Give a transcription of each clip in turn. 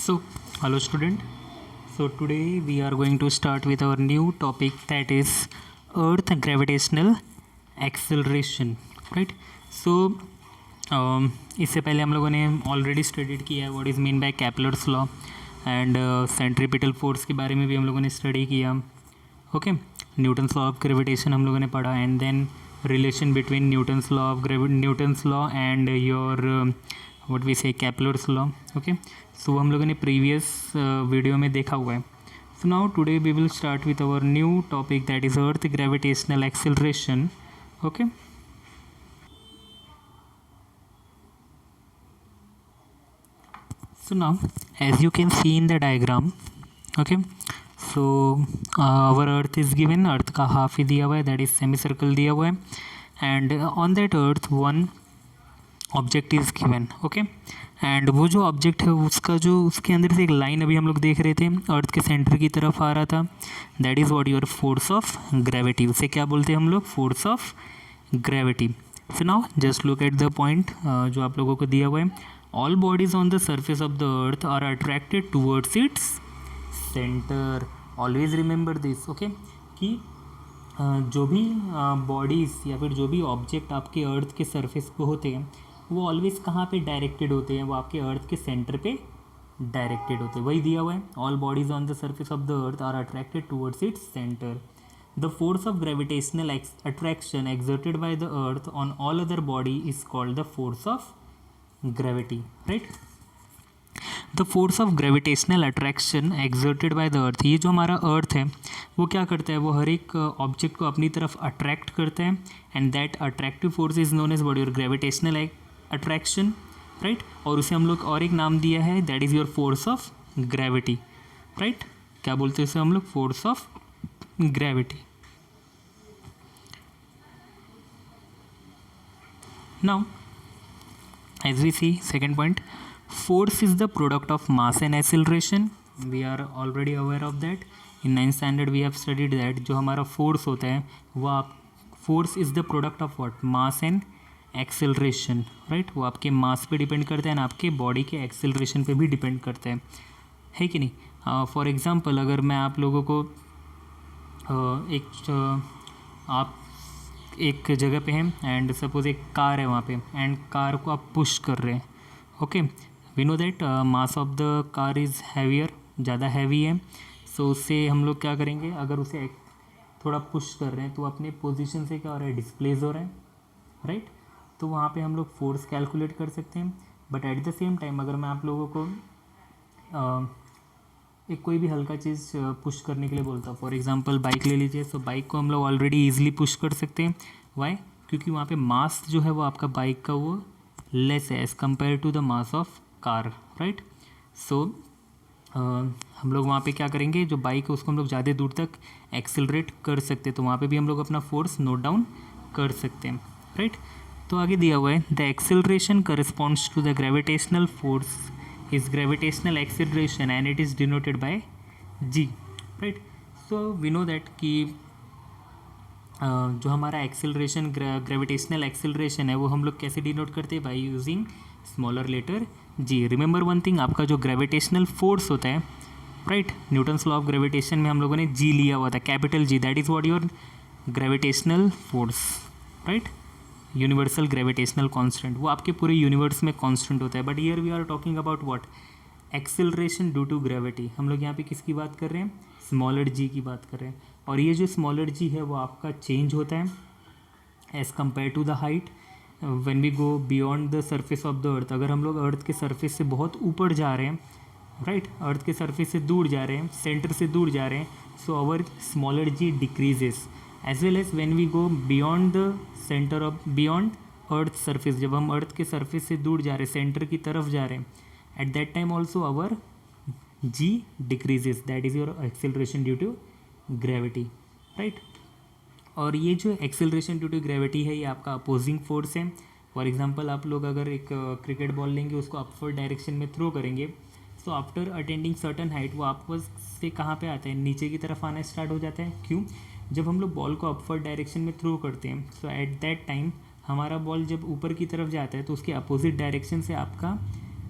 So, hello student. So today we are going to start with our new topic, that is Earth gravitational acceleration, right? So इससे पहले हम लोगों ने already studied किया है what is mean by Kepler's law and centripetal force के बारे में भी हम लोगों ने स्टडी किया. Okay, Newton's law of gravitation हम लोगों ने पढ़ा and then relation between Newton's law and your what we say Kepler's law. Okay, so हम लोगों ने प्रीवियस वीडियो में देखा हुआ है. So now today we will start with our new topic, that is earth gravitational acceleration. Okay, so now as you can see in the diagram, okay, so our earth is given, earth का half ही दिया हुआ है, that is semicircle दिया हुआ है, and on that earth one object is given. Okay, and वो जो object है उसका जो उसके अंदर से एक लाइन अभी हम लोग देख रहे थे अर्थ के सेंटर की तरफ आ रहा था, that is what your force of gravity. उसे क्या बोलते हैं हम लोग? Force of gravity. So now just look at the point जो आप लोगों को दिया हुआ है. All bodies on the surface of the earth are attracted towards its centre. Always remember this. Okay, कि जो भी बॉडीज़ या फिर जो भी ऑब्जेक्ट आपके अर्थ के सरफेस पे होते हैं वो ऑलवेज कहाँ पे डायरेक्टेड होते हैं? वो आपके अर्थ के सेंटर पे डायरेक्टेड होते हैं. वही दिया हुआ है, all bodies on the surface of the earth are attracted towards its centre. The force of gravitational attraction exerted by the earth on all other body is called the force of gravity. Right, the force of gravitational attraction exerted by the earth, ये जो हमारा अर्थ है वो क्या करता है? वो हर एक ऑब्जेक्ट को अपनी तरफ अट्रैक्ट करता है and that attractive force is known as body और ग्रेविटेशनल अट्रैक्शन. राइट, और उसे हम लोग और एक नाम दिया है, that is your force of gravity. Right, क्या बोलते हैं उसे हम लोग? Force of gravity. Now as we see, second point, force is the product of mass and acceleration. We are already aware of that. In 9th standard we have studied that जो हमारा force होता है वो force is the product of what? Mass and acceleration. right, वो आपके mass पे depend करता है ना आपके बॉडी के acceleration पे भी डिपेंड करता है कि नहीं? फॉर एग्जाम्पल अगर मैं आप लोगों को आप एक जगह पे हैं एंड सपोज एक कार है वहाँ पे एंड कार को आप पुश कर रहे हैं. Okay, we know that mass of the car is heavier, ज़्यादा हैवी है. सो उससे हम लोग क्या करेंगे? अगर उसे थोड़ा पुश कर रहे हैं तो अपने पोजीशन से क्या हो रहा है? डिस्प्लेस हो रहा है. राइट, तो वहाँ पे हम लोग फोर्स कैलकुलेट कर सकते हैं. But at the same time अगर मैं आप लोगों को एक कोई भी हल्का चीज़ पुश करने के लिए बोलता हूँ, फॉर एग्जांपल बाइक ले लीजिए. सो बाइक को हम लोग ऑलरेडी ईजिली पुश कर सकते हैं. वाई? क्योंकि वहाँ पे मास जो है वो आपका बाइक का वो लेस है as compare to the mass of car. Right, so हम लोग वहाँ पे क्या करेंगे? जो बाइक है उसको हम लोग ज़्यादा दूर तक एक्सेलरेट कर सकते हैं, तो वहाँ पे भी हम लोग अपना फोर्स नोट डाउन कर सकते हैं. राइट, तो आगे दिया हुआ है, the acceleration corresponds to the gravitational force is gravitational acceleration and it is denoted by g. right, so we know that कि जो हमारा एक्सेलरेशन ग्रेविटेशनल एक्सेलरेशन है वो हम लोग कैसे डिनोट करते हैं? By using smaller letter g. Remember one thing, आपका जो ग्रेविटेशनल फोर्स होता है, right, Newton's law of gravitation में हम लोगों ने g लिया हुआ था, capital G, that is what your gravitational force. Right, universal gravitational constant, वो आपके पूरे यूनिवर्स में कांस्टेंट होता है. But here we are talking about what? Acceleration due to gravity. हम लोग यहाँ पे किसकी बात कर रहे हैं? स्मॉलर जी की बात कर रहे हैं. और ये जो स्मॉलर जी है वो आपका चेंज होता है as compare to the height when we go beyond the surface of the earth. अगर हम लोग अर्थ के सरफेस से बहुत ऊपर जा रहे हैं, राइट, अर्थ के सरफेस से दूर जा रहे हैं, सेंटर से दूर जा रहे हैं, so our smaller G decreases. As well as when we go beyond the centre of beyond earth surface, जब हम अर्थ के सरफेस से दूर जा रहे हैं, सेंटर की तरफ जा रहे हैं, at that time also our G decreases, that is your acceleration due to gravity. Right, और ये जो एक्सेलरेशन ड्यू टू ग्रेविटी है ये आपका अपोजिंग फोर्स है. फॉर एग्जांपल आप लोग अगर एक क्रिकेट बॉल लेंगे, उसको अपवर्ड डायरेक्शन में थ्रो करेंगे, so after attending certain height वो आपको से कहाँ पे आता है? नीचे की तरफ आना स्टार्ट हो जाता है. क्यों? जब हम लोग बॉल को अपवर्ड डायरेक्शन में थ्रो करते हैं, सो एट दैट टाइम हमारा बॉल जब ऊपर की तरफ जाता है तो उसके अपोजिट डायरेक्शन से आपका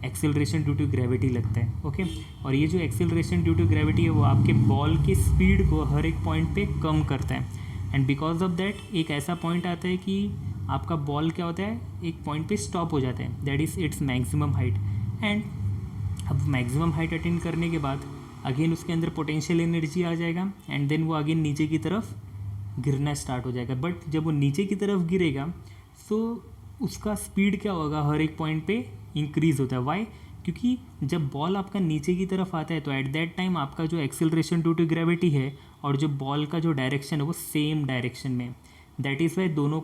एक्सेलरेशन ड्यू टू ग्रेविटी लगता है। ओके, और ये जो एक्सेलरेशन ड्यू टू ग्रेविटी है वो आपके बॉल के स्पीड को हर एक पॉइंट पे कम करता है। एंड बिकॉज ऑफ दैट एक ऐसा पॉइंट आता है कि आपका बॉल क्या होता है, एक पॉइंट पे स्टॉप हो जाता है, that is its maximum height. And अब मैक्सिमम हाइट अटेंड करने के बाद अगेन उसके अंदर पोटेंशियल एनर्जी आ जाएगा एंड देन वो अगेन नीचे की तरफ गिरना स्टार्ट हो जाएगा। बट जब वो नीचे की तरफ गिरेगा तो उसका स्पीड क्या होगा, हर एक पॉइंट पे इंक्रीज़ होता है। वाई? क्योंकि जब बॉल आपका नीचे की तरफ आता है तो एट दैट टाइम आपका जो एक्सेलरेशन ड्यू टू ग्रेविटी है और जो बॉल का जो डायरेक्शन है वो सेम डायरेक्शन में, दैट इज़ वाई दोनों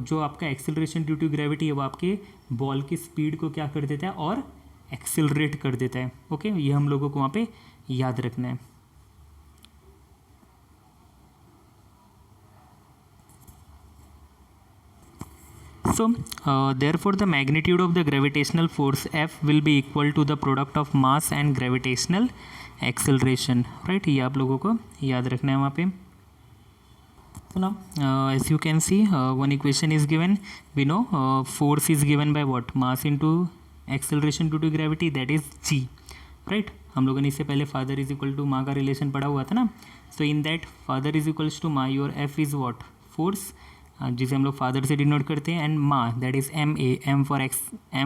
जो आपका एक्सेलरेशन ड्यू टू ग्रेविटी है वो आपके बॉल की स्पीड को क्या कर देता है और एक्सेलरेट कर देता है। ओके, ये हम लोगों को वहाँ पे याद रखना है। So, therefore the magnitude of the gravitational force F will be equal to the product of mass and gravitational acceleration, right? ये आप लोगों को याद रखना है वहाँ पे। So now, as you can see, one equation is given. We know force is given by what? Mass into acceleration due to gravity, that is G, right? हम लोगों ने इससे पहले फादर इज इक्वल टू माँ का relation पढ़ा हुआ था ना। So in that father is equals to M A, your F is what? Force, जिसे हम लोग फादर से डिनोट करते हैं, and M A that is M A, M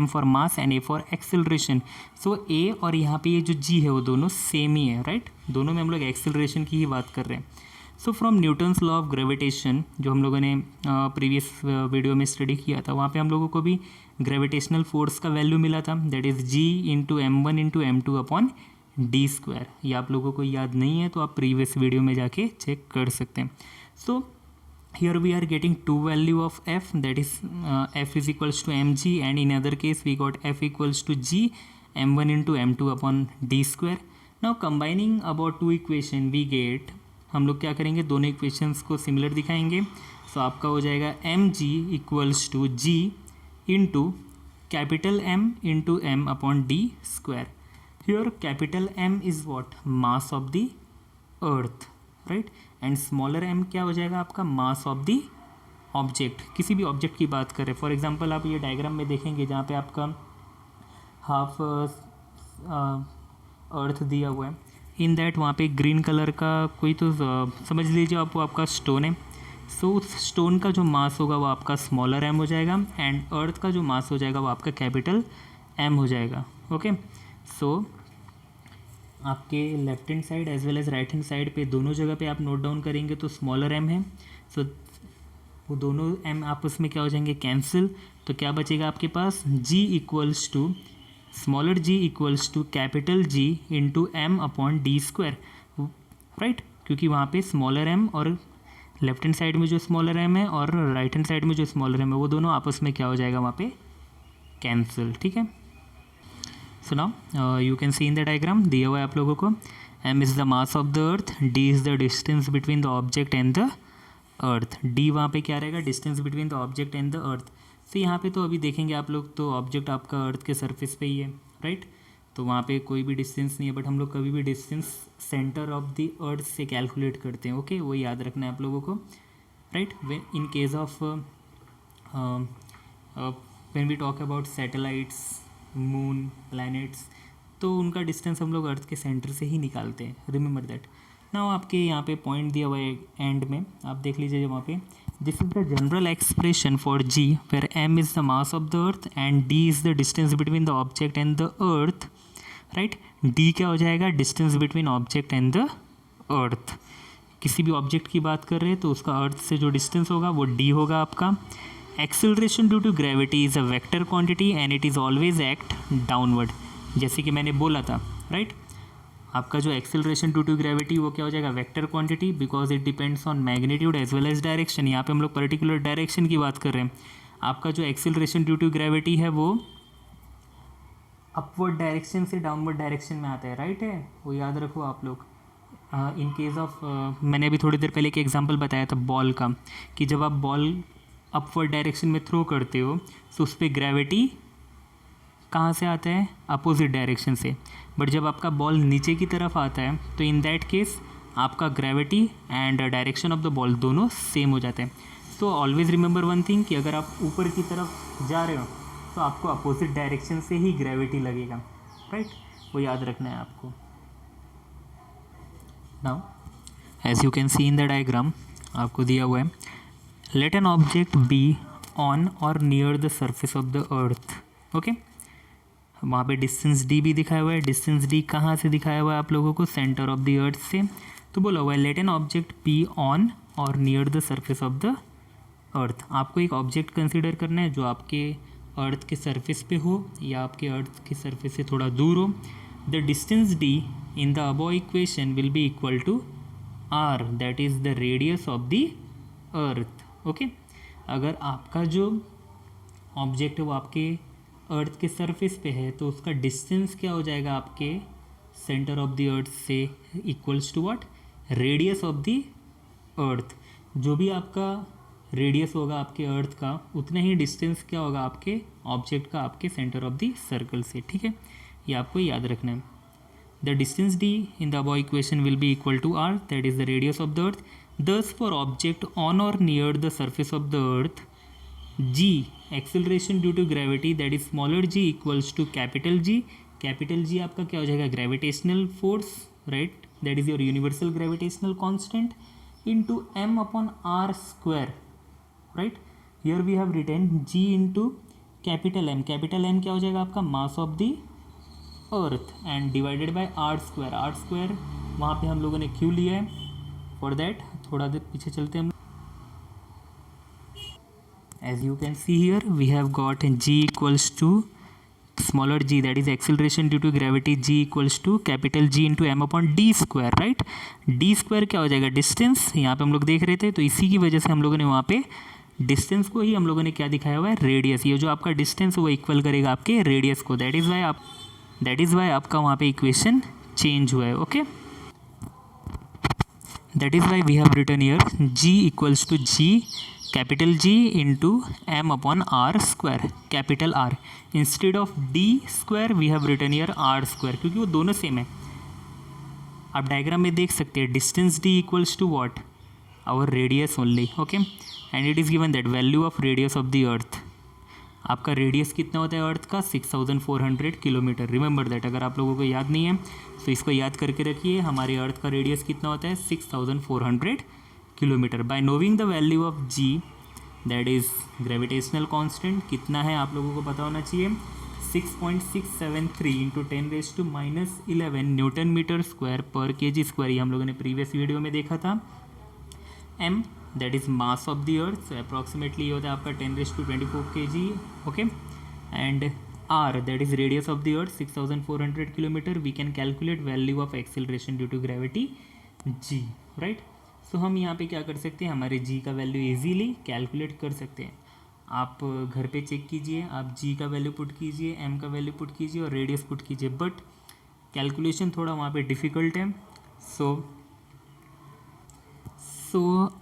for mass and A for acceleration. So A और यहाँ पे ये जो जी है वो दोनों सेम ही है, राइट? दोनों में हम लोग एक्सेलरेशन की ही बात कर रहे हैं। So from Newton's law of gravitation, जो हम लोगों ने प्रीवियस वीडियो में स्टडी किया था, वहाँ पे हम लोगों को भी ग्रेविटेशनल फोर्स का वैल्यू मिला था, that is G into M1 into M2 upon D square. ये आप लोगों को याद नहीं है तो आप प्रीवियस वीडियो में जाके चेक कर सकते हैं। सो here we are getting two value of f, that is f is equals to mg, and in other case we got f equals to g m1 into m2 upon d square. Now combining about two equation we get, हम लोग क्या करेंगे, दोनों equations को similar दिखाएंगे। सो आपका हो जाएगा mg equals to g into capital M into m upon d square. Here capital M is what? Mass of the earth, right? And smaller m क्या हो जाएगा आपका? Mass of the object. किसी भी ऑब्जेक्ट की बात करें, फॉर एग्जांपल आप ये डायग्राम में देखेंगे जहाँ पे आपका हाफ अर्थ दिया हुआ है, इन दैट वहाँ पे ग्रीन कलर का कोई तो समझ लीजिए आप, वो आपका स्टोन है। सो उस स्टोन का जो मास होगा वो आपका स्मॉलर m हो जाएगा, एंड अर्थ का जो मास हो जाएगा वो आपका कैपिटल M हो जाएगा। ओके, सो आपके left hand side as well as right hand side पे दोनों जगह पे आप नोट डाउन करेंगे तो स्मॉलर m है। सो वो दोनों m आपस में क्या हो जाएंगे? कैंसिल। तो क्या बचेगा आपके पास? g equals to smaller g equals to capital G into m upon D square, right? क्योंकि वहाँ पे स्मॉलर m और लेफ्ट हैंड साइड में जो स्मॉलर m है और राइट हैंड साइड में जो स्मॉलर m है वो दोनों आपस में क्या हो जाएगा वहाँ पे? कैंसिल। ठीक है। So now you can see in the diagram दिया हुआ है आप लोगों को, m is the mass of the earth, d is the distance between the object and the earth. d वहाँ पे क्या रहेगा? Distance between the object and the earth. तो यहाँ पे तो अभी देखेंगे आप लोग तो ऑब्जेक्ट आपका अर्थ के सरफेस पे ही है, राइट? तो वहाँ पे कोई भी डिस्टेंस नहीं है, बट हम लोग कभी भी distance centre of the earth से कैलकुलेट करते हैं। ओके, वो याद रखना है आप लोगों को, right? In case of when we talk about satellites, moon, planets, तो उनका डिस्टेंस हम लोग अर्थ के सेंटर से ही निकालते हैं, रिमेंबर दैट। नाउ आपके यहाँ पे पॉइंट दिया हुआ है एंड में, आप देख लीजिए वहाँ पे, this is the general expression for g where m is the mass of the earth and d is the distance between the object and the earth, right? d क्या हो जाएगा? Distance between object and the earth. किसी भी object की बात कर रहे हैं तो उसका अर्थ से जो डिस्टेंस होगा वो d होगा आपका। Acceleration due to gravity is a vector quantity and it is always act downward, जैसे कि मैंने बोला था, राइट? आपका जो एक्सेलरेशन ड्यू टू ग्रेविटी वो क्या हो जाएगा? Vector quantity, because it depends on magnitude as well as direction. यहाँ पे हम लोग पर्टिकुलर डायरेक्शन की बात कर रहे हैं। आपका जो एक्सेलरेशन ड्यू टू ग्रेविटी है वो अपवर्ड डायरेक्शन से डाउनवर्ड डायरेक्शन में आता है, राइट है? वो याद रखो आप लोग। इन केस ऑफ मैंने अभी थोड़ी देर पहले एक एग्जांपल बताया था बॉल का, कि जब आप बॉल अपवर्ड डायरेक्शन में थ्रो करते हो तो उस पर ग्रेविटी कहाँ से आता है? अपोजिट डायरेक्शन से। बट जब आपका बॉल नीचे की तरफ आता है तो इन दैट केस आपका gravity and direction of the ball दोनों सेम हो जाते हैं। तो ऑलवेज रिमेंबर वन थिंग कि अगर आप ऊपर की तरफ जा रहे हो तो आपको अपोजिट डायरेक्शन से ही ग्रेविटी लगेगा, राइट, वो याद रखना है आपको। Now as you can see in the diagram, आपको दिया हुआ है let an object B on or near the surface of the earth. Okay, वहाँ पे डिस्टेंस डी भी दिखाया हुआ है। डिस्टेंस डी कहाँ से दिखाया हुआ है आप लोगों को? सेंटर ऑफ द अर्थ से। तो बोला हुआ है let an object B on or near the surface of the earth. आपको एक ऑब्जेक्ट कंसिडर करना है जो आपके अर्थ के सरफेस पे हो या आपके अर्थ के सरफेस से थोड़ा दूर हो। The distance D in the above equation will be equal to R, that is the radius of the earth. Okay, अगर आपका जो ऑब्जेक्ट है वो आपके अर्थ के सरफेस पे है तो उसका डिस्टेंस क्या हो जाएगा आपके सेंटर ऑफ द अर्थ से? Equals to what? Radius of the earth. जो भी आपका रेडियस होगा आपके अर्थ का, उतना ही डिस्टेंस क्या होगा आपके ऑब्जेक्ट का आपके सेंटर ऑफ द सर्कल से। ठीक है, ये आपको याद रखना है। The distance D in the above equation will be equal to R, that is the radius of the earth. Thus for object on or near the surface of the earth, G acceleration due to gravity that is smaller G equals to capital G. Capital G आपका क्या हो जाएगा? Gravitational force, right, that is your universal gravitational constant into M upon R square, right. Here we have written G into capital M. Capital M क्या हो जाएगा आपका? Mass of the earth, and divided by R square. R square वहाँ पे हम लोगों ने क्यों लिया है? फॉर दैट थोड़ा देर पीछे चलते हैं हम। As you can see here, we have got g equals to smaller g, that is acceleration due to gravity, g equals to capital G into m upon d square, right। d square क्या हो जाएगा? Distance. यहाँ पे हम लोग देख रहे थे, तो इसी की वजह से हम लोगों ने वहाँ पे डिस्टेंस को ही हम लोगों ने क्या दिखाया हुआ है? रेडियस। ये जो आपका डिस्टेंस वो इक्वल करेगा आपके रेडियस को, दैट इज़ वाई आपका वहाँ पे इक्वेशन चेंज हुआ है। Okay, that is why we have written here g equals to g capital G into M upon R square, capital R। Instead of D square we have written here R square, क्योंकि वो दोनों same है। आप diagram में देख सकते हैं distance D equals to what? Our radius only. Okay, and it is given that value of radius of the earth. आपका रेडियस कितना होता है अर्थ का? 6400 किलोमीटर। Remember that. अगर आप लोगों को याद नहीं है तो इसको याद करके रखिए, हमारे अर्थ का रेडियस कितना होता है? 6400 kilometre. By knowing the value of G, that is gravitational constant, कितना है आप लोगों को पता होना चाहिए? 6.673 into 10⁻⁻11 newton metre square per kg square. ये हम लोगों ने प्रीवियस वीडियो में देखा था। m, that is mass of the earth, so approximately ये होता है आपका 10⁻24 kg। Okay, and r, that is radius of the earth 6400 kilometre. We can calculate value of acceleration due to gravity g, right. So हम यहाँ पे क्या कर सकते हैं? हमारे g का वैल्यू इजीली कैलकुलेट कर सकते हैं। आप घर पे चेक कीजिए, आप g का वैल्यू पुट कीजिए, m का वैल्यू पुट कीजिए और रेडियस पुट कीजिए, बट कैलकुलेशन थोड़ा वहाँ पे डिफ़िकल्ट है। So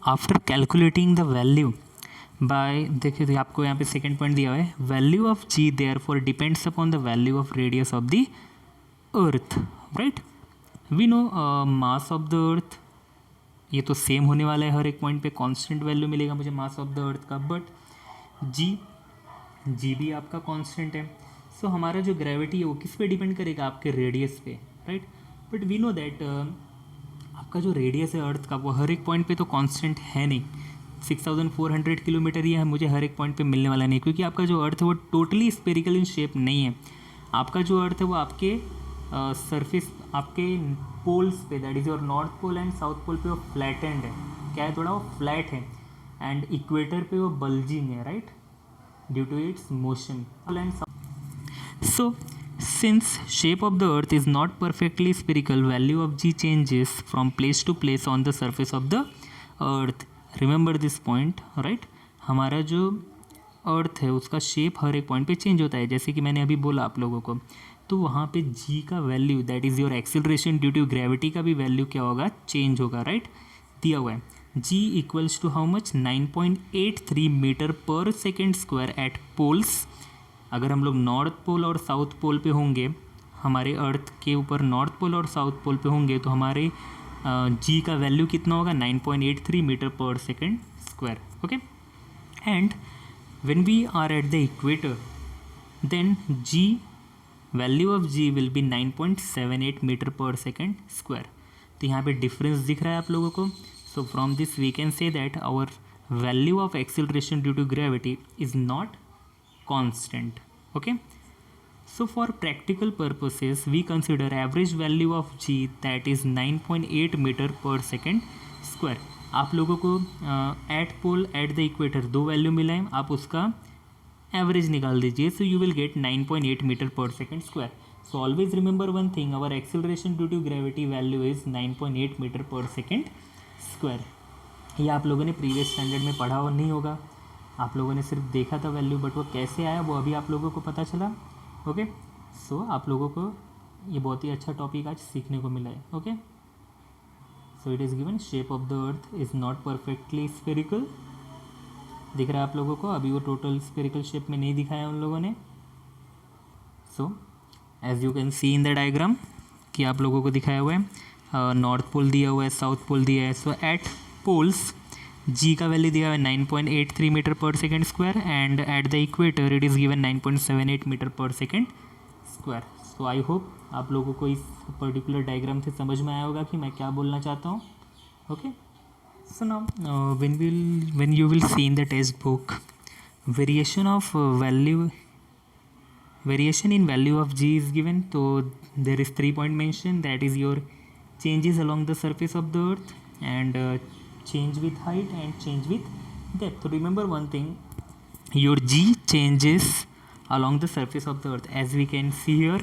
after calculating the value by, देखिए आपको यहाँ पे सेकेंड पॉइंट दिया हुआ है, value of g therefore depends upon the value of radius of the earth, right. We know mass of the earth, ये तो सेम होने वाला है, हर एक पॉइंट पे कांस्टेंट वैल्यू मिलेगा मुझे मास ऑफ द अर्थ का, बट जी भी आपका कांस्टेंट है। सो हमारा जो ग्रेविटी है वो किस पे डिपेंड करेगा? आपके रेडियस पे, right. But we know that आपका जो रेडियस है अर्थ का वो हर एक पॉइंट पे तो कांस्टेंट है नहीं। 6400 किलोमीटर ये मुझे हर एक पॉइंट पे मिलने वाला नहीं, क्योंकि आपका जो अर्थ है वो टोटली स्पेरिकल इन शेप नहीं है। आपका जो अर्थ है वो आपके सरफेस, आपके पोल्स पे, that is your north pole and south pole पे वो फ्लैटेंड है। क्या है? थोड़ा वो फ्लैट है। एंड इक्वेटर पे वो बल्जिंग है, right, due to its motion. So since shape of the earth is not perfectly spherical, value of G changes from place to place on the surface of the earth. Remember this point, right. हमारा जो अर्थ है उसका shape हर एक point पे change होता है, जैसे कि मैंने अभी बोला आप लोगों को। तो वहाँ पे g का value, that is your acceleration due to gravity का भी वैल्यू क्या होगा? चेंज होगा, राइट। दिया हुआ है g equals to how much? 9.83 metre per second square at poles. अगर हम लोग नॉर्थ पोल और साउथ पोल पे होंगे, हमारे अर्थ के ऊपर नॉर्थ पोल और साउथ पोल पे होंगे, तो हमारे g का वैल्यू कितना होगा? 9.83 metre per second square. Okay, and when we are at the equator, then g, value of g will be 9.78 metre per second square. तो यहाँ पे डिफरेंस दिख रहा है आप लोगों को। So from this we can say that our value of acceleration due to gravity is not constant. Okay, so for practical purposes we consider average value of g, that is 9.8 meter per second square। आप लोगों को at pole at the equator दो value मिला है, आप उसका average निकाल दीजिए। So you will get 9.8 metre per second square. So always remember one thing, our acceleration due to gravity value is 9.8 metre per second square. ये आप लोगों ने प्रीवियस स्टैंडर्ड में पढ़ा और नहीं होगा, आप लोगों ने सिर्फ देखा था वैल्यू, बट वो कैसे आया वो अभी आप लोगों को पता चला। ओके, सो आप लोगों को ये बहुत ही अच्छा टॉपिक आज सीखने को मिला है। Okay, so it is given shape of the earth is not perfectly spherical. दिख रहा है आप लोगों को, अभी वो टोटल स्फेरिकल शेप में नहीं दिखाया उन लोगों ने। So as you can see in the diagram कि आप लोगों को दिखाया हुआ है, नॉर्थ पोल दिया हुआ है, साउथ पोल दिया है। सो एट पोल्स जी का वैल्यू दिया हुआ है 9.83 metre per second square and at the equator it is given 9.78 metre per second square. So I hope आप लोगों को इस पर्टिकुलर डायग्राम से समझ में आया होगा कि मैं क्या बोलना चाहता हूँ। Okay, so now when you will see in the text book variation in value of g is given, so there is 3 point mention, that is your changes along the surface of the earth and change with height and change with depth. So remember one thing, your g changes along the surface of the earth as we can see here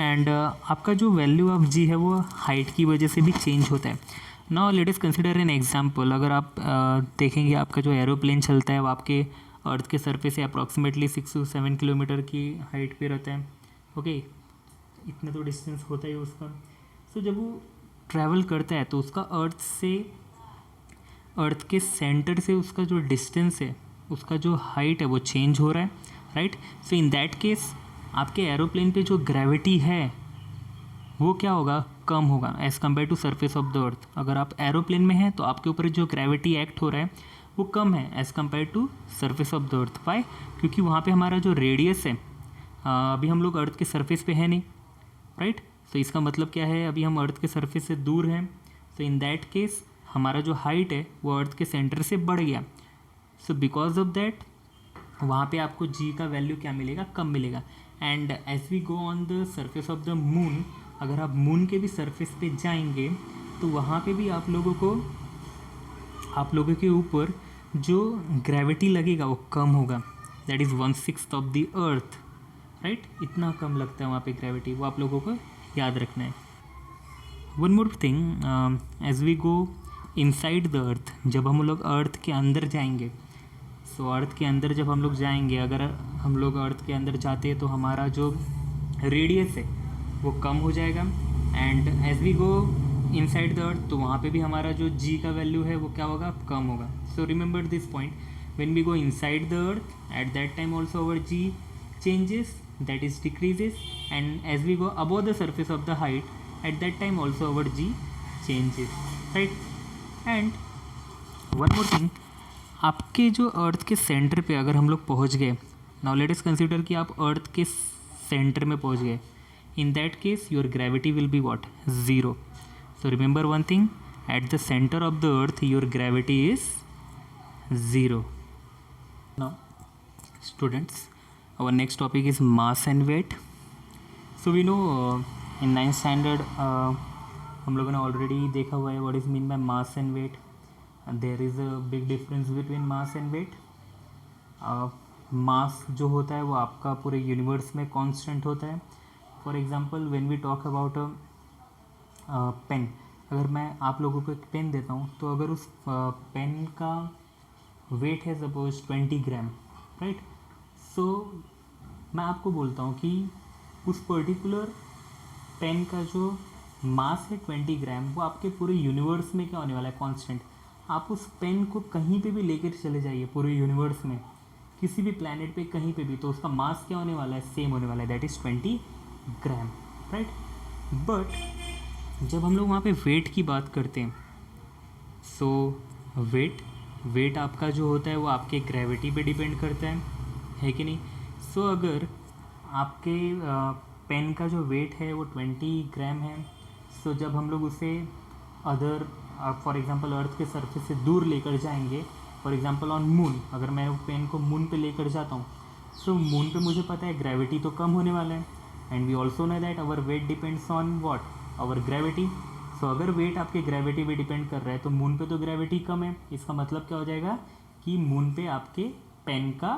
and आपका जो value of g है वो height की वजह से भी change होता है। Now let us consider an example. अगर आप देखेंगे आपका जो एरोप्लेन चलता है वो आपके अर्थ के सरफेस से अप्रॉक्सीमेटली 6 to 7 किलोमीटर की हाइट पे रहता है। ओके, इतना तो डिस्टेंस होता है उसका। सो जब वो ट्रैवल करता है तो उसका अर्थ के सेंटर से उसका जो डिस्टेंस है, उसका जो हाइट है वो चेंज हो रहा है, right. So in that case आपके एरोप्लेन पे जो ग्रेविटी है वो क्या होगा, कम होगा as compare to surface of the earth. अगर आप एरोप्लेन में हैं तो आपके ऊपर जो ग्रेविटी एक्ट हो रहा है वो कम है as compare to surface of the earth. Why? क्योंकि वहाँ पे हमारा जो रेडियस है, अभी हम लोग अर्थ के सरफेस पे है नहीं, राइट। सो इसका मतलब क्या है, अभी हम अर्थ के सरफेस से दूर हैं। सो इन दैट केस हमारा जो हाइट है वो अर्थ के सेंटर से बढ़ गया। सो बिकॉज ऑफ दैट वहाँ पे आपको जी का वैल्यू क्या मिलेगा, कम मिलेगा। And as we go on the surface of the moon, अगर आप मून के भी सरफेस पे जाएंगे तो वहाँ पे भी आप लोगों के ऊपर जो ग्रेविटी लगेगा वो कम होगा, that is 1/6 of the earth, right. इतना कम लगता है वहाँ पे ग्रेविटी, वो आप लोगों को याद रखना है। One more thing, as we go inside the earth, जब हम लोग अर्थ के अंदर जाएंगे, सो अर्थ के अंदर जब हम लोग जाएंगे, अगर हम लोग अर्थ के अंदर जाते हैं तो हमारा जो रेडियस है वो कम हो जाएगा। And as we go inside the earth तो वहाँ पे भी हमारा जो जी का वैल्यू है वो क्या होगा, कम होगा। So remember this point, when we go inside the earth at that time also our G changes, that is decreases. And as we go above the surface of the height at that time also our G changes, right. And one more thing, आपके जो अर्थ के centre पे अगर हम लोग पहुँच गए, now let us consider कि आप अर्थ के सेंटर में पहुँच गए, in that case your gravity will be what, 0. So remember one thing, at the center of the earth your gravity is 0. Now students, our next topic is mass and weight. So we know in 9th standard हम लोगों ने already देखा हुआ है what is mean by mass and weight. And there is a big difference between mass and weight. मास जो होता है वो आपका पूरे यूनिवर्स में कांस्टेंट होता है। For example when we talk about pen, अगर मैं आप लोगों को एक पेन देता हूँ तो अगर उस पेन का वेट है सपोज 20 ग्राम, राइट। सो मैं आपको बोलता हूँ कि उस पर्टिकुलर पेन का जो मास है 20 ग्राम, वो आपके पूरे यूनिवर्स में क्या होने वाला है, कांस्टेंट। आप उस पेन को कहीं पे भी लेकर चले जाइए पूरे यूनिवर्स में, किसी भी प्लैनेट पे कहीं पे भी, तो उसका मास क्या होने वाला है, सेम होने वाला है, that is 20 gram, right. But जब हम लोग वहाँ पे वेट की बात करते हैं, सो वेट आपका जो होता है वो आपके ग्रेविटी पे डिपेंड करता है कि नहीं। सो अगर आपके पेन का जो वेट है वो 20 ग्राम है। सो जब हम लोग उसे अदर फॉर एग्जांपल अर्थ के सरफेस से दूर लेकर जाएंगे, फॉर एग्जांपल ऑन मून, अगर मैं पेन को मून पे लेकर जाता हूँ, सो मून पे मुझे पता है ग्रेविटी तो कम होने वाला है, and we also know that our weight depends on what, our gravity. So अगर वेट आपके ग्रेविटी पे डिपेंड कर रहा है तो मून पे तो ग्रेविटी कम है, इसका मतलब क्या हो जाएगा कि मून पे आपके पेन का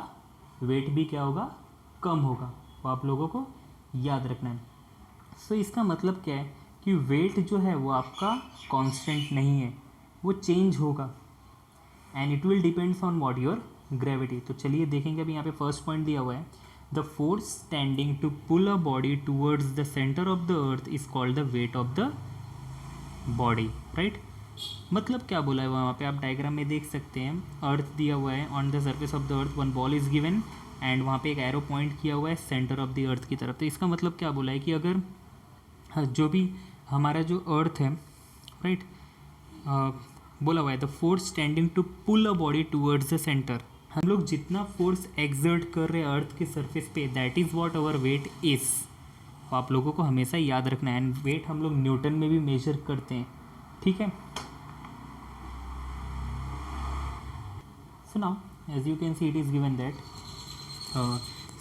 वेट भी क्या होगा, कम होगा। वो आप लोगों को याद रखना है। सो इसका मतलब क्या है कि वेट जो है वो आपका कांस्टेंट नहीं है, वो चेंज होगा, and it will depends on what your gravity. तो चलिए देखेंगे। अभी यहाँ पे फर्स्ट पॉइंट दिया हुआ है, the force standing to pull a body towards the centre of the earth is called the weight of the body, right. मतलब क्या बोला है वहाँ पे, आप डायग्राम में देख सकते हैं, अर्थ दिया हुआ है, on the surface of the earth one ball is given, and वहाँ पे एक एरो पॉइंट किया हुआ है सेंटर ऑफ द अर्थ की तरफ। तो इसका मतलब क्या बोला है कि अगर जो भी हमारा जो अर्थ है, राइट, बोला हुआ है the force standing to pull a body towards the centre, हम लोग जितना फोर्स एक्सर्ट कर रहे हैं अर्थ के सरफेस पे, that is what our weight is. तो आप लोगों को हमेशा याद रखना है, एंड वेट हम लोग न्यूटन में भी मेजर करते हैं, ठीक है। So now as you can see it is given that,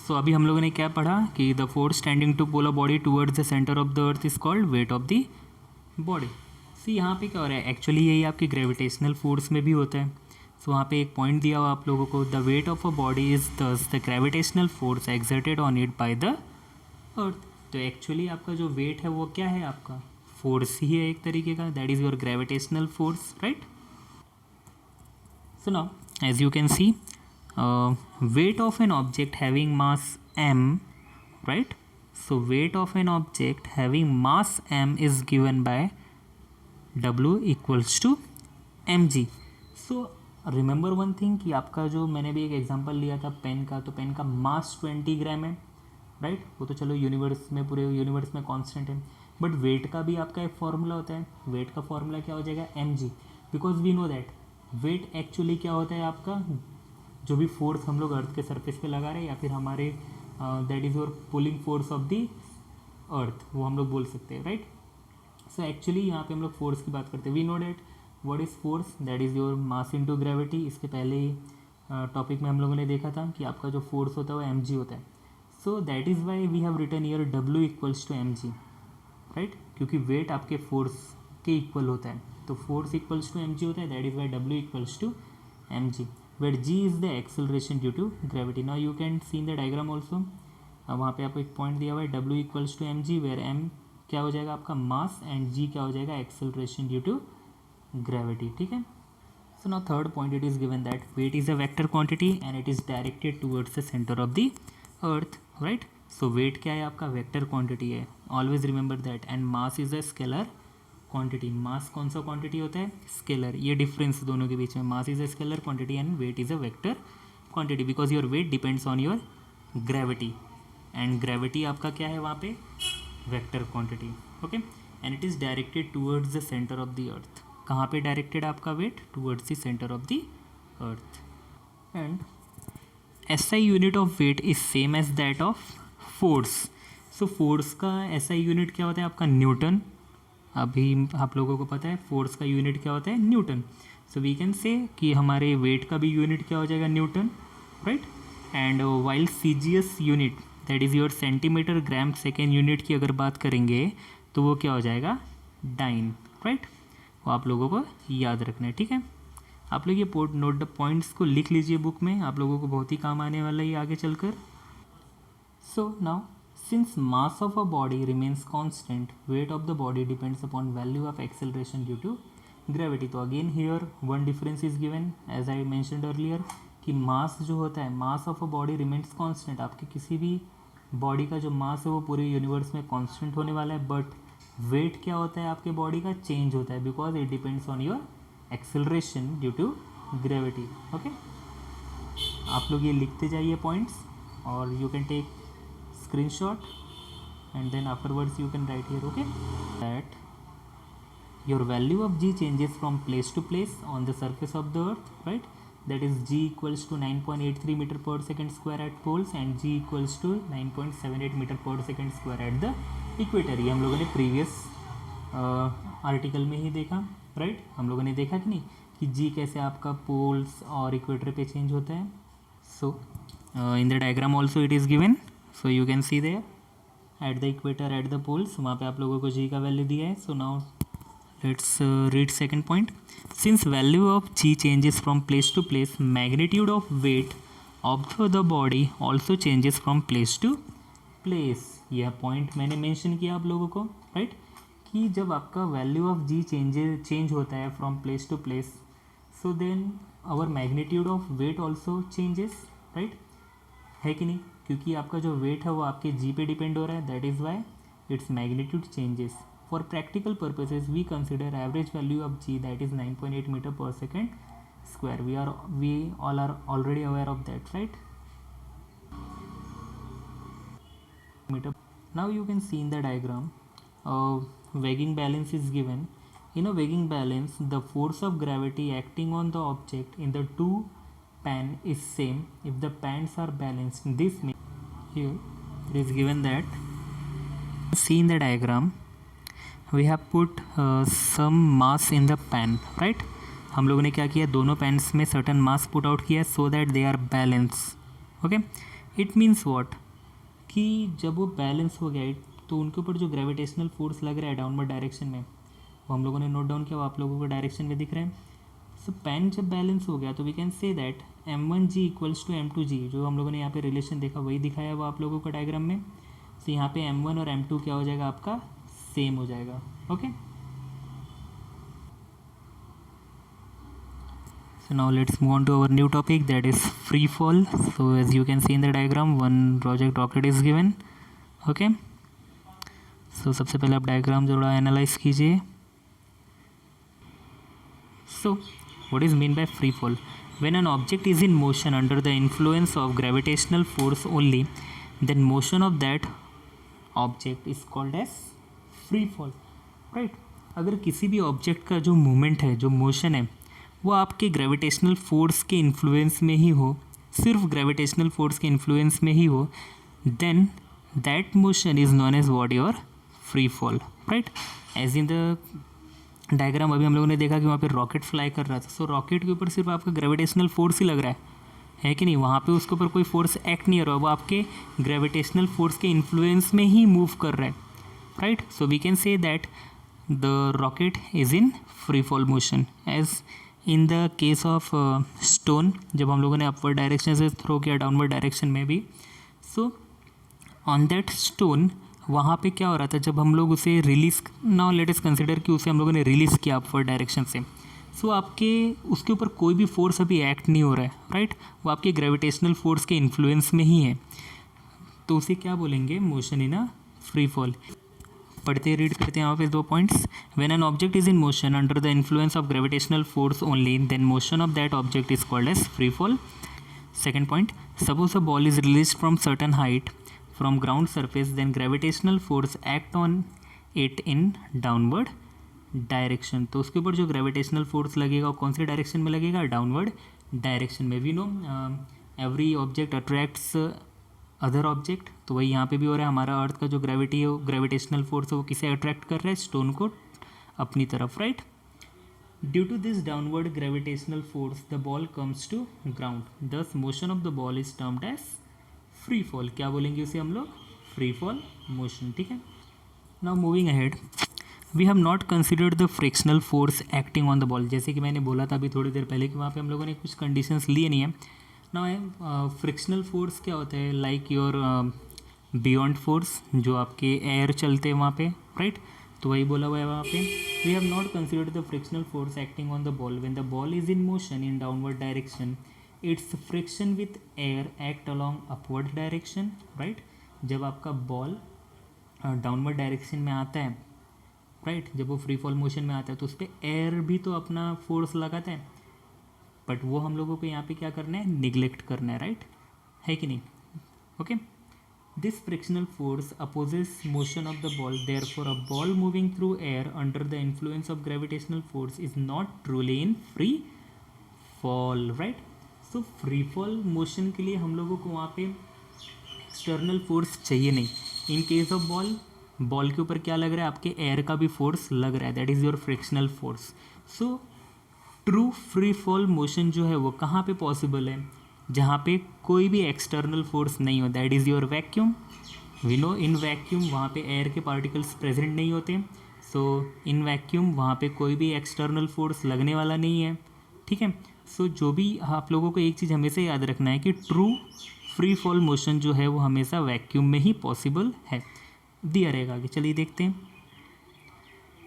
so अभी हम लोगों ने क्या पढ़ा कि the force standing to pull a body towards the centre of the earth is called weight of the body. See यहाँ पे क्या हो रहा है, एक्चुअली यही आपकी ग्रेविटेशनल फोर्स में भी होता है। सो वहाँ पे एक पॉइंट दिया हुआ आप लोगों को, the weight of a body is thus the gravitational force exerted on it by the earth. तो एक्चुअली आपका जो वेट है वो क्या है, आपका फोर्स ही है एक तरीके का, that is your gravitational force, right. So now as you can see, weight of an object having mass m, right? So weight of an object having mass m is given by w equals to mg. So remember one thing कि आपका जो मैंने भी एक example लिया था pen का, तो पेन का मास 20 ग्राम है, राइट। वो तो चलो यूनिवर्स में, पूरे यूनिवर्स में कांस्टेंट है, बट वेट का भी आपका एक फॉर्मूला होता है। वेट का फॉर्मूला क्या हो जाएगा, mg, because we know that weight actually क्या होता है, आपका जो भी फोर्स हम लोग अर्थ के सरफेस पे लगा रहे हैं, या फिर हमारे that is your pulling force of the अर्थ, वो हम लोग बोल सकते हैं, राइट। सो एक्चुअली यहाँ पे हम लोग फोर्स की बात करते हैं। We know that what is force, that is your mass into gravity. इसके पहले ही टॉपिक में हम लोगों ने देखा था कि आपका जो फोर्स होता है वो mg होता है। So that is why we have written here w equals to mg, right, क्योंकि वेट आपके फोर्स के इक्वल होता है, तो फोर्स इक्वल्स टू mg होता है, that is why w equals to mg, where g is the acceleration due to gravity. Now you can see in the diagram also, वहाँ पे आपको एक पॉइंट दिया हुआ है w equals to M G, where m क्या हो जाएगा आपका मास, एंड g क्या हो जाएगा एक्सेलरेशन ड्यू टू ग्रेविटी, ठीक है। So now third point, it is given that weight is a vector quantity and it is directed towards the centre of the earth, right. So weight क्या है आपका, vector quantity है, always remember that, and mass is a scalar quantity. Mass कौन सा quantity होता है, scalar. ये difference दोनों के बीच में, mass is a scalar quantity and weight is a vector quantity, because your weight depends on your gravity, and gravity आपका क्या है वहाँ पे, vector quantity, okay. And it is directed towards the centre of the earth. कहाँ पे directed आपका weight, towards the centre of the earth. And SI unit of weight is same as that of force. So force का SI unit क्या होता है आपका, Newton. अभी आप लोगों को पता है फोर्स का यूनिट क्या होता है, न्यूटन। सो वी कैन से कि हमारे वेट का भी यूनिट क्या हो जाएगा, Newton, right. And while CGS unit, that is your centimetre gram second unit की अगर बात करेंगे तो वो क्या हो जाएगा, डाइन, राइट। वो आप लोगों को याद रखना है, ठीक है। आप लोग ये नोट द पॉइंट्स को लिख लीजिए बुक में, आप लोगों को बहुत ही काम आने वाला है ये आगे चलकर। So now since mass of a body remains constant, weight of the body depends upon value of acceleration due to gravity. तो again here one difference is given as I mentioned earlier कि mass जो होता है, mass of a body remains constant, आपके किसी भी body का जो मास है वो पूरे यूनिवर्स में कांस्टेंट होने वाला है, बट वेट क्या होता है आपके बॉडी का, चेंज होता है, because it depends on your acceleration due to gravity, okay. आप लोग ये लिखते जाइए पॉइंट्स, और you can take screenshot and then afterwards you can write here, okay, that your value of g changes from place to place on the surface of the earth, right. that is g equals to 9.83 meter per second square at poles and g equals to 9.78 meter per second square at the equator. ये हम लोगों ने previous article में ही देखा, right? हम लोगों ने देखा कि नहीं कि g कैसे आपका पोल्स और इक्वेटर पे चेंज होता है. So in the diagram also it is given, so you can see there at the equator at the poles, वहाँ पे आप लोगों को g का वैल्यू दिया है. So now let's read second point. Since value of g changes from place to place, magnitude of weight of the body also changes from place to place. यह point मैंने मेंशन किया आप लोगों को, right? कि जब आपका वैल्यू ऑफ जी चेंज होता है from place to place, so then our magnitude of weight also changes, right? है कि नहीं? क्योंकि आपका जो वेट है वो आपके जी पे डिपेंड हो रहा है, that is why its magnitude changes. For practical purposes, we consider average value of g, that is 9.8 meter per second square. We all are already aware of that, right? Meter. Now you can see in the diagram, weighing balance is given. In a weighing balance, the force of gravity acting on the object in the two pan is same if the pans are balanced. This means here it is given that, see in the diagram, we have put some mass in the pan, right? हम लोगों ने क्या किया, दोनों pans में certain मास put out किया so that they are balance. Okay, it means what, कि जब वो बैलेंस हो गया तो उनके ऊपर जो ग्रेविटेशनल फोर्स लग रहा है डाउनवर्ड डायरेक्शन में, वो हम लोगों ने नोट डाउन किया, वो आप लोगों को डायरेक्शन में दिख रहे हैं. सो पैन जब बैलेंस हो गया तो we can say that m1g equals to m2g. जो हम लोगों ने यहाँ पे रिलेशन देखा वही दिखाया वो आप लोगों को डायग्राम में. सो यहाँ पे m1 और m2 क्या हो जाएगा, आपका सेम हो जाएगा. Okay, so now let's move on to our new topic, that is free fall. So as you can see in the diagram, one project rocket is given. Okay, so सबसे पहले आप diagram थोड़ा analyse कीजिए. So what is mean by free fall? When an object is in motion under the influence of gravitational force only, then motion of that object is called as free fall, right? अगर किसी भी object का जो movement है, जो motion है, वो आपके ग्रेविटेशनल फोर्स के इन्फ्लुएंस में ही हो, सिर्फ ग्रेविटेशनल फोर्स के इन्फ्लुएंस में ही हो, then that motion is known as what, your free fall, right? As in the diagram अभी हम लोगों ने देखा कि वहाँ पे रॉकेट फ्लाई कर रहा था. सो रॉकेट के ऊपर सिर्फ आपका ग्रेविटेशनल फोर्स ही लग रहा है कि नहीं? वहाँ पे उसके ऊपर कोई फोर्स एक्ट नहीं हो रहा, वो आपके ग्रेविटेशनल फोर्स के इन्फ्लुएंस में ही मूव कर रहा है, right? So we can say that the rocket is in free fall motion, as in the case of stone, जब हम लोगों ने अपवर्ड डायरेक्शन से थ्रो किया डाउनवर्ड डायरेक्शन में भी, so on that stone वहाँ पे क्या हो रहा था, जब हम लोग उसे release, now let us consider कि उसे हम लोगों ने रिलीज़ किया अपवर्ड डायरेक्शन से, सो आपके उसके ऊपर कोई भी फोर्स अभी एक्ट नहीं हो रहा है, राइट? वो आपके ग्रेविटेशनल फोर्स के इन्फ्लुएंस में ही है, तो उसे क्या बोलेंगे, motion in a free fall. पढ़ते रीड करते हैं यहाँ पे दो points. When an object is in motion under the influence of gravitational force only, then motion of that object is called as free fall. Second point, suppose a ball is release from certain height from ground surface, then gravitational force act on it in downward direction. तो उसके ऊपर जो gravitational force लगेगा वो कौन सी direction में लगेगा, downward direction में. We know every object attracts other object, तो वही यहाँ पे भी हो रहा है. हमारा अर्थ का जो ग्रेविटी है, ग्रेविटेशनल फोर्स है, वो किसे अट्रैक्ट कर रहा है, स्टोन को अपनी तरफ, right? Due to this downward gravitational force the ball comes to ground, thus motion of the ball is termed as free fall. क्या बोलेंगे उसे हम लोग, फ्री फॉल मोशन, ठीक है? Now moving ahead, we have not considered the frictional force acting on the ball. जैसे कि मैंने बोला था अभी थोड़ी देर पहले कि वहाँ पे हम लोगों ने कुछ कंडीशंस लिए नहीं है. नाउ फ्रिक्शनल फोर्स क्या होता है, लाइक योर बियॉन्ड फोर्स, जो आपके एयर चलते हैं वहाँ पे, राइट? तो वही बोला हुआ है वहाँ पे. We have not considered the frictional force acting on the ball when the ball is in motion in downward direction, it's friction with air act along upward direction, right? जब आपका बॉल डाउनवर्ड डायरेक्शन में आता है, right, जब वो free fall motion में आता है तो उस पर एयर भी तो अपना फोर्स लगाता है, बट वो हम लोगों को यहाँ पे क्या करना है, निगलेक्ट करना है, राइट? है कि नहीं? Okay, this frictional force opposes motion of the ball, therefore a ball moving through air under the influence of gravitational force is not truly in free fall, right? So free fall motion के लिए हम लोगों को वहाँ पे external force चाहिए नहीं. इन case of ball के ऊपर क्या लग रहा है, आपके एयर का भी फोर्स लग रहा है, that is your frictional force. So true free fall motion जो है वो कहाँ पे पॉसिबल है, जहाँ पे कोई भी एक्सटर्नल फोर्स नहीं हो, that is your vacuum. We know in vacuum वहाँ पे एयर के पार्टिकल्स प्रेजेंट नहीं होते. सो इन वैक्यूम वहाँ पे कोई भी एक्सटर्नल फोर्स लगने वाला नहीं है. ठीक है. सो जो भी आप लोगों को एक चीज़ हमेशा याद रखना है कि ट्रू फ्री फॉल मोशन जो है वो हमेशा वैक्यूम में ही पॉसिबल है. दिया रहेगा आगे, चलिए देखते हैं.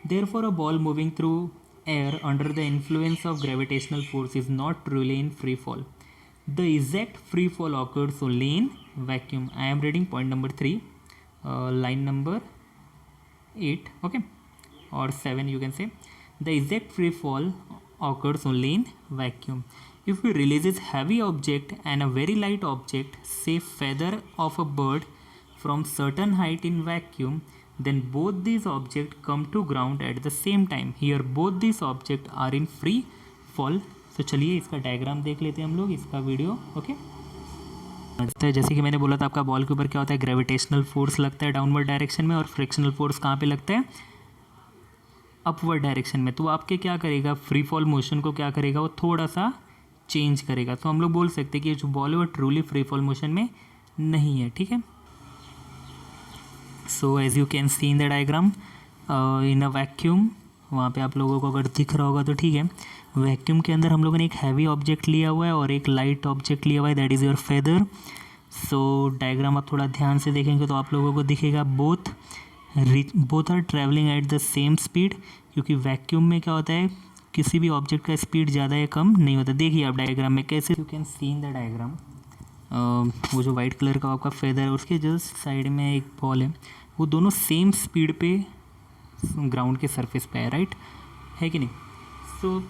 Therefore, a ball moving through air under the influence of gravitational force is not truly in free fall. The exact free fall occurs only in vacuum. I am reading point number 3, line number 8, okay, or 7 you can say. The exact free fall occurs only in vacuum. If we release a heavy object and a very light object, say feather of a bird, from certain height in vacuum, then both these objects come to ground at the same time. Here both these objects are in free fall. So चलिए इसका diagram देख लेते हैं हम लोग, इसका video. Okay, जैसे कि मैंने बोला था आपका बॉल के ऊपर क्या होता है, ग्रेविटेशनल फोर्स लगता है डाउनवर्ड डायरेक्शन में, और फ्रिक्शनल फोर्स कहाँ पे लगता है, अपवर्ड डायरेक्शन में. तो आपके क्या करेगा, फ्री फॉल मोशन को क्या करेगा, वो थोड़ा सा चेंज करेगा. तो हम लोग बोल सकते हैं कि जो बॉल है वो ट्रूली फ्री फॉल मोशन में नहीं है. ठीक है. So as you can see in the diagram, in a vacuum, वहाँ पे आप लोगों को अगर दिख रहा होगा तो ठीक है, वैक्यूम के अंदर हम लोगों ने एक हैवी ऑब्जेक्ट लिया हुआ है और एक लाइट ऑब्जेक्ट लिया हुआ है, that is your feather. So diagram आप थोड़ा ध्यान से देखेंगे तो आप लोगों को दिखेगा both are travelling at the same speed, क्योंकि वैक्यूम में क्या होता है, किसी भी ऑब्जेक्ट का स्पीड ज़्यादा या कम नहीं होता. देखिए आप डायग्राम में कैसे, you can see in the diagram, वो जो वाइट कलर का आपका फेदर है उसके जस्ट साइड में एक बॉल है, वो दोनों सेम स्पीड पे ग्राउंड के सरफेस पे है, राइट है कि नहीं. सो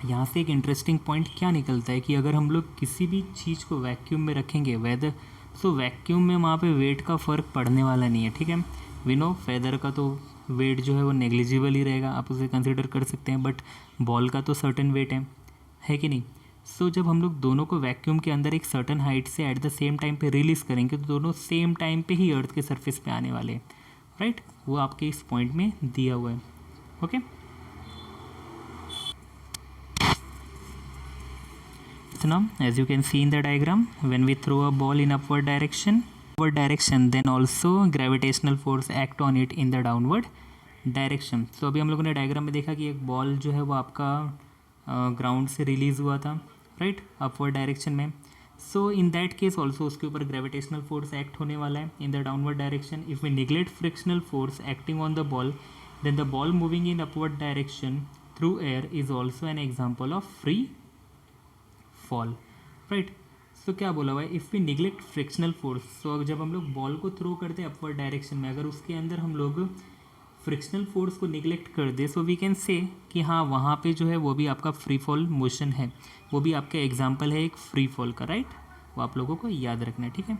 यहाँ से एक इंटरेस्टिंग पॉइंट क्या निकलता है कि अगर हम लोग किसी भी चीज़ को वैक्यूम में रखेंगे, वेदर सो वैक्यूम में वहाँ पे वेट का फ़र्क पड़ने वाला नहीं है. ठीक है. वी नो फेदर का तो वेट जो है वो नेग्लिजिबल ही रहेगा, आप उसे कंसिडर कर सकते हैं, बट बॉल का तो सर्टेन वेट है कि नहीं. सो जब हम लोग दोनों को वैक्यूम के अंदर एक सर्टन हाइट से एट द सेम टाइम पे रिलीज़ करेंगे तो दोनों सेम टाइम पे ही अर्थ के सरफेस पे आने वाले हैं, राइट. वो आपके इस पॉइंट में दिया हुआ है. Okay. So now as you can see in the diagram, when we throw a ball in upward direction, then also gravitational force act on it in the downward direction. So अभी हम लोगों ने diagram में देखा कि एक ball जो है वो आपका ग्राउंड से रिलीज़ हुआ था, राइट, अपवर्ड डायरेक्शन में. So in that case also उसके ऊपर ग्रेविटेशनल फोर्स एक्ट होने वाला है in the downward direction. If we neglect frictional force acting on the ball, then the ball moving in upward direction through air is also an example of free fall, right. So क्या बोला हुआ है, if we neglect frictional force, so जब हम लोग ball को throw करते हैं अपवर्ड डायरेक्शन में, अगर उसके अंदर हम लोग फ्रिक्शनल फोर्स को निगलेक्ट कर दे, सो वी कैन से कि हाँ वहाँ पे जो है वो भी आपका फ्री फॉल मोशन है, वो भी आपका एग्जाम्पल है एक फ्री फॉल का, राइट. वो आप लोगों को याद रखना है. ठीक है.